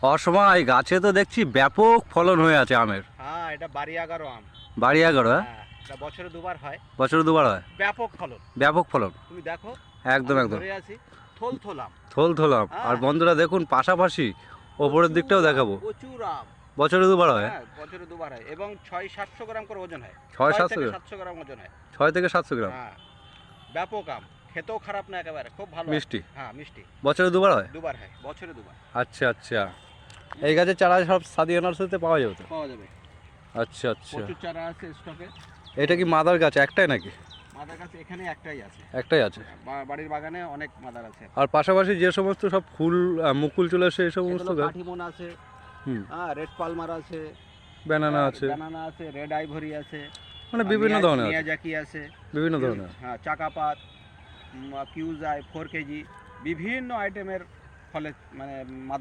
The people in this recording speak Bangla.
অসময় গাছে তো দেখছি ব্যাপক ফলন হয়ে আছে আমের। হ্যাঁ, এটা বাড়ি 11 আম। বাড়ি 11, হ্যাঁ? হ্যাঁ, এটা বছরে দুবার হয়। বছরে দুবার হয়, ব্যাপক ফলন। ব্যাপক ফলন। তুমি দেখো, একদম আমি একদম ধরে আছি, থল থল আম। থল থল আম। আর হ্যাঁ। বন্ধুরা দেখুন পাশাপাশি ওপরের দিকটাও দেখাবো। প্রচুর আম। বছরে দুবার হয়, হ্যাঁ, বছরে দুবার হয় এবং 600-700 গ্রাম করে ওজন হয়। 600-700 থেকে গ্রাম? 700 গ্রাম ওজন হয়। 6 থেকে 700 গ্রাম। হ্যাঁ, ব্যাপক আম। খেতেও খারাপ না একেবারে, খুব ভালো আম। মিষ্টি? হ্যাঁ, মিষ্টি। বছরে দুবার হয়? দুবার হয়, বছরে দুবার। আচ্ছা আচ্ছা। এই গাছের চারা সব সাদিয়া নার্সারিতে পাওয়া যাবে তো? পাওয়া যাবে। আচ্ছা আচ্ছা। প্রচুর চারা আছে স্টকে। এটা কি মাদার গাছ একটাই নাকি? মাদার কাছে এখানে একটাই আছে। একটাই আছে। বাড়ির বাগানে অনেক মাদার আছে। আর পাশাপাশি যে সমস্ত সব ফুল মুকুল চলে আসে এই সমস্ত এগুলো গাছ? কাঠিমন আছে, হুম। হ্যাঁ, রেড পালমার আছে, ব্যানানা আছে, ব্যানানা আছে, রেড আইভরি আছে, মানে বিভিন্ন ধরনের আছে, মিয়াজাকি আছে, বিভিন্ন ধরনের। হ্যাঁ, চাকাপাত, কিউজাই 4 কেজি, বিভিন্ন আইটেমের ফলে মানে